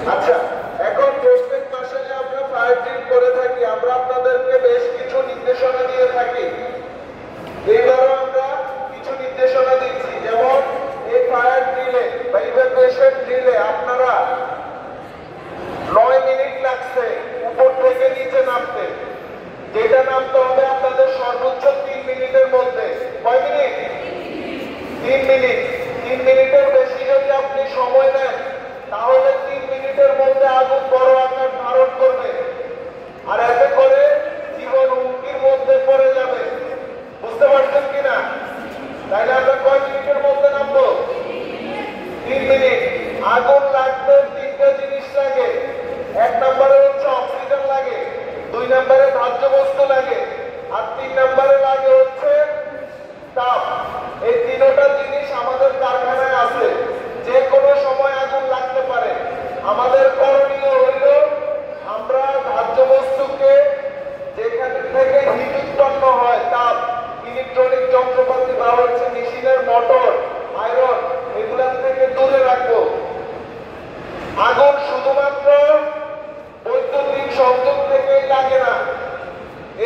আচ্ছা, এখন প্রত্যেক মাসে যে আমরা ফায়ার ড্রিল করে থাকি, আমরা আপনাদেরকে বেশ কিছু নির্দেশনা দিয়ে থাকি। এইবারও আমরা কিছু নির্দেশনা দিচ্ছি, যেমন এই ফায়ার ড্রিলে বা ইভাকুয়েশন ড্রিলে আপনারা 9 মিনিট লাগছে উপর থেকে নিচে নামতে, যেটা নামতে হবে আপনাদের সর্বোচ্চ 3 মিনিটের মধ্যে। কয় মিনিট? 3 মিনিট। 3 মিনিটের বেশি যদি আপনি সময় নেন, তাহলে 3 মিনিটের মধ্যে আগুন বড় আকার ধারণ করবে, আর এতে করে জীবন হুমকির মধ্যে পড়ে যাবে। বুঝতে পারছেন কিনা? তাইলে আমরা কয় মিনিটের মধ্যে নামবো? 3 মিনিট। আগুন লাগতে 3টা জিনিস লাগে। 1 নম্বরে হচ্ছে অক্সিজেন লাগে, 2 নম্বরে ধার্য বস্তু লাগে, আর 3 নম্বরে লাগে হচ্ছে তাপ। এই 3টা জিনিস আমাদের কারখানায় আছে, যে কোনো সময় আগুন লাগতে পারে। আমাদের করণীয় হইল আমরা ধার্য বস্তুকে, যেখান থেকে হিট উৎপন্ন হয়, তাপ, ইলেকট্রনিক যন্ত্রপাতি বা হচ্ছে মেশিনের মোটর, আয়রন, এগুলার থেকে দূরে রাখবো। আগুন শুধুমাত্র বৈদ্যুতিক সংযোগ থেকেই লাগে না,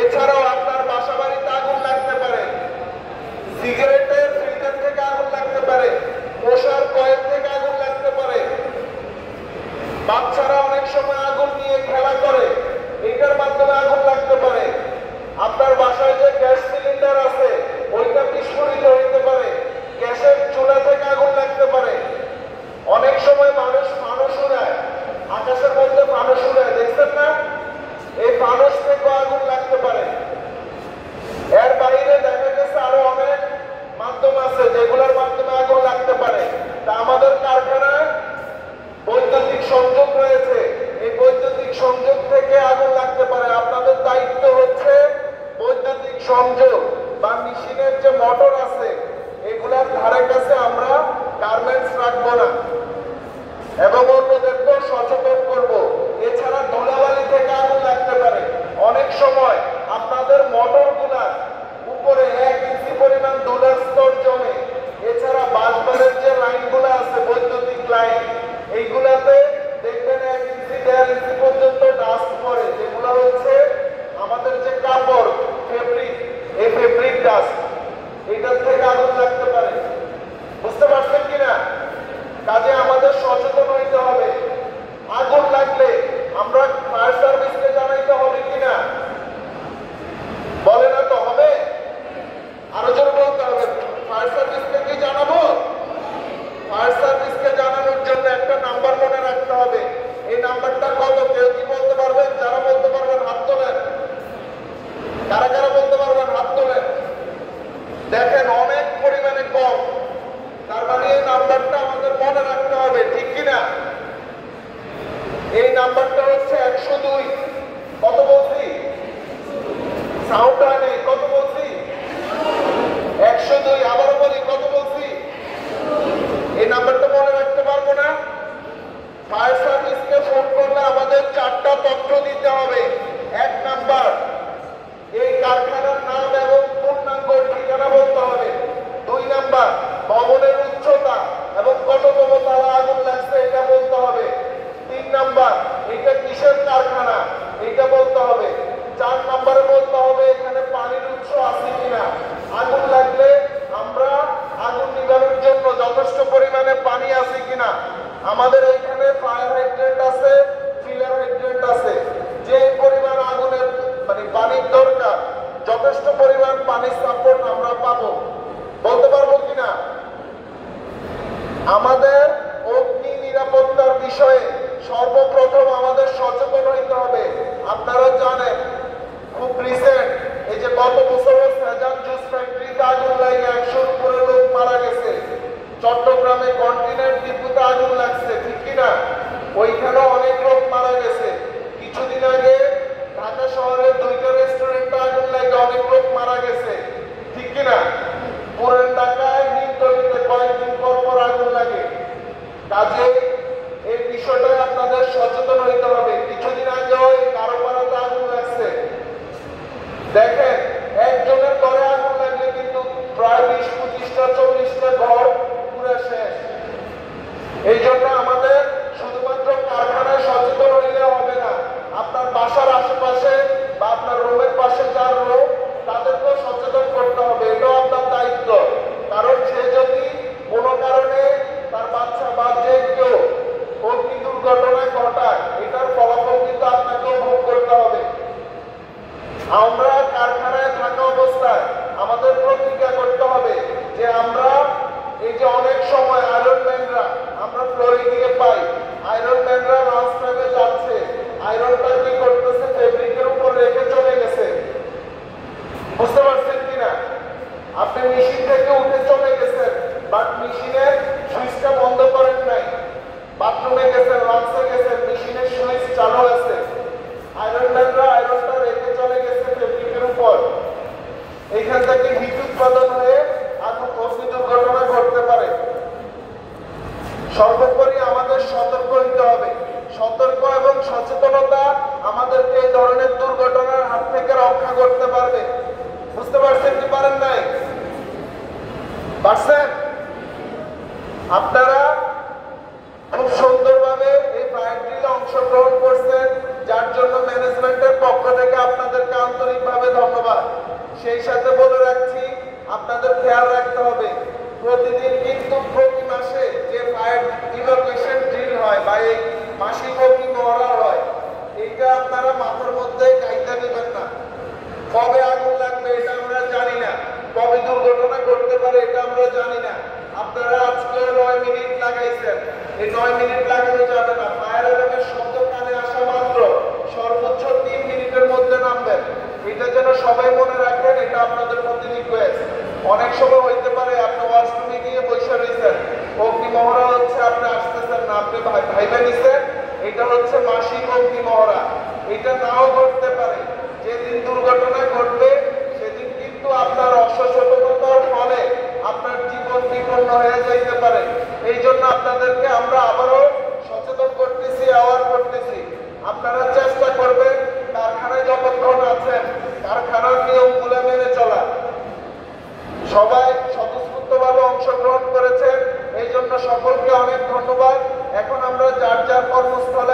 এছাড়াও আপনার বাসা বাড়িতে আগুন লাগতে পারে, সিগারেটের ফিল্টার থেকে আগুন লাগতে পারে, মশার কয়েল থেকে আগুন লাগতে পারে। বাচ্চারা অনেক সময় আগুন নিয়ে খেলা করে, এটার মাধ্যমে আগুন লাগতে পারে। আপনার বাসায় যে গ্যাস সিলিন্ডার আছে, ওইটা বিস্ফোরিত হইতে পারে, গ্যাসের চুলা থেকে আগুন লাগতে পারে। অনেক সময় মানুষ ফানুস উড়ায়, আকাশের মধ্যে ফানুস উড়ায়, দেখছেন না? এই ফানুস থেকে আগুন লাগতে পারে। এর বাইরে দেখা গেছে আরো অনেক মাধ্যম আছে যেগুলোর মাধ্যমে আগুন লাগতে পারে। তা আমাদের কারখানায় বৈদ্যুতিক সংযোগ রয়েছে, এই বৈদ্যুতিক সংযোগ থেকে আগুন লাগতে পারে। আপনাদের দায়িত্ব হচ্ছে বৈদ্যুতিক সংযোগ বা মেশিনের যে মোটর আছে, এগুলার ধারে কাছে আমরা গার্মেন্টস রাখবো না, এবং অন্যদেরকেও সচেতন করব। এছাড়া ধুলাবালি থেকে আগুন লাগতে পারে। অনেক সময় আপনাদের মোটরগুলার উপরে 1 ইঞ্চি পরিমাণ ধুলার স্তর জমে। এছাড়া বাসবারের যে লাইনগুলো আছে, বৈদ্যুতিক লাইন, এইগুলাতে দেখবেন 1 ইঞ্চি 1.5 ইঞ্চি পর্যন্ত ডাস্ট পড়ে, যেগুলো হচ্ছে আমাদের যে কাপড়, ফেব্রিক, এই ফেব্রিক ডাস্ট, এটার থেকে আগুন লাগতে পারে। বুঝতে পারছেন কিনা? কাজে আমাদের সচেতন হইতে হবে। আগুন লাগলে আমরা ফায়ার সার্ভিসকে জানাইতে হবে কিনা? বলে না তো, হবে? আরো জোরে বলতে হবে। ফায়ার সার্ভিসকে কি জানাবো? ফায়ার সার্ভিসকে জানানোর জন্য একটা নাম্বার মনে রাখতে হবে। এই নাম্বারটা কত? কেউ কি বলতে পারবেন? যারা বলতে পারবেন হাত তোলেন। কারা কারা বলতে পারবেন হাত তোলেন? দেখেন অনেক পরিমাণে কম, তার মানে এই নাম্বারটা আমাদের মনে রাখতে হবে, ঠিক কিনা? এই নাম্বারটা হচ্ছে 102। কত বলছি? সাউন্ড হয় নেই। কত বলছি? 102। আবারও বলি, কত বলছি? এই নাম্বারটা মনে রাখতে পারবো না? ফায়ার সার্ভিসকে ফোন করলে আমাদের 4টা তথ্য দিতে হবে। 1 নাম্বার, এই কারখানার নাম এবং পূর্ণাঙ্গ ঠিকানা বলতে হবে। 2 নাম্বার, ভবনের উচ্চতা এবং কততম তালা আগুন লাগছে এটা বলতে হবে। 3 নাম্বার, এটা কিসের কারখানা এটা বলতে হবে। 4 নাম্বারে বলতে হবে এখানে পানির উৎস আছে কিনা। আগুন লাগলে আমরা আগুন নিভানোর জন্য যথেষ্ট পরিমাণে পানি আছে কিনা। আমাদের এখানে ফায়ার হাইড্রেন্ট আছে, ফিলার হাইড্রেন্ট আছে। যে পরিমাণ আগুনের পানির দরকার, যথেষ্ট পরিমাণ পানি সাপোর্ট আমরা পাবো। বলতে পারবো কিনা? আমাদের অগ্নি নিরাপত্তার বিষয়ে সর্বপ্রথম আমাদের সচেতন হইতে হবে। আপনারা জানেন খুব রিসেন্ট, এই যে গত বছর সেজান জুস ফ্যাক্টরিতে আগুন লাগে 100-র উপরে লোক মারা গেছে। চট্টগ্রামে কন্টিনেন্ট ডিপুতে আগুন লাগছে, ঠিক কিনা? ওইখানেও অনেক লোক মারা গেছে। কিছুদিন আগে ঢাকা শহরের 2টা রেস্টুরেন্টে আগুন লাগে অনেক লোক মারা গেছে, ঠিক কিনা? পুরান ঢাকায় নিমতলিতে কয়েকদিন পর পর আগুন লাগে। কাজে এই বিষয়টাই আপনাদের সচেতন হইতে হবে। কিছুদিন আগেও কারোপাড়াতে আগুন লাগছে। দেখেন একজনের ঘরে আগুন লাগলে কিন্তু প্রায় 20-25টা 40টা ঘর পুরো শেষ। এই জন্য আমাদের লাউন্সে গেছেন, মেশিনের সুইচ চালু আছে, আয়রনম্যানরা আয়রনটা রেখে চলে গেছে ফেব্রিকের উপর, এইখান থেকে হিট উৎপাদন হয়ে অগ্নি দুর্ঘটনা ঘটতে পারে। সর্বোপরি আমাদের সতর্ক হতে হবে। সতর্ক এবং সচেতনতা আমাদেরকে এই ধরনের দুর্ঘটনার হাত থেকে রক্ষা করতে পারবে। বুঝতে পারছেন কি পারেন নাই? পারছেন? আপনারা খুব সুন্দরভাবে এই ফায়ার ড্রিলে অংশগ্রহণ করছেন, যার জন্য ম্যানেজমেন্টের পক্ষ থেকে আপনাদেরকে আন্তরিকভাবে ধন্যবাদ। সেই সাথে বলে রাখছি, আপনাদের খেয়াল রাখতে হবে, প্রতিদিন কিন্তু প্রতি মাসে যে ফায়ার ইভাকুয়েশন ড্রিল হয় বা এই মাসিক অগ্নি মহড়া হয়, এইটা আপনারা মাথার মধ্যে গাইতে নেবেন না। কবে আগুন লাগবে এটা আমরা জানি না, কবে দুর্ঘটনা ঘটতে পারে এটা আমরা জানি না। আপনারা আজকে 9 মিনিট লাগাইছেন, এই 9 মিনিট লাগানো যাবে না। ফায়ার অ্যালার্মের শব্দ কানে আসা মাত্র সর্বোচ্চ 3 মিনিটের মধ্যে নামবেন। এটা যেন সবাই মনে রাখেন, এটা আপনাদের প্রতি রিকোয়েস্ট। অনেক সময় হইতে পারে আপনি ওয়াশরুমে গিয়ে বসে রয়েছেন, অগ্নি মহড়া হচ্ছে, আপনি আসতেছেন না, আপনি ভাইবা নিছেন এটা হচ্ছে মাসিক অগ্নি মহড়া। এটা নাও ঘটতে পারে। যেদিন দুর্ঘটনা ঘটবে সেদিন কিন্তু আপনার অসচেতনতার ফলে আপনার জীবন বিপন্ন হয়ে যাইতে পারে। এই জন্য আপনাদেরকে আমরা আবারও সচেতন করতেছি, অ্যাওয়ার করতেছি। আপনারা চেষ্টা করবেন কারখানায় যতক্ষণ আছেন কারখানার নিয়মগুলো মেনে চলা। সবাই স্বতঃস্ফূর্তভাবে অংশগ্রহণ করেছেন, এই জন্য সকলকে অনেক ধন্যবাদ। এখন আমরা যার যার কর্মস্থলে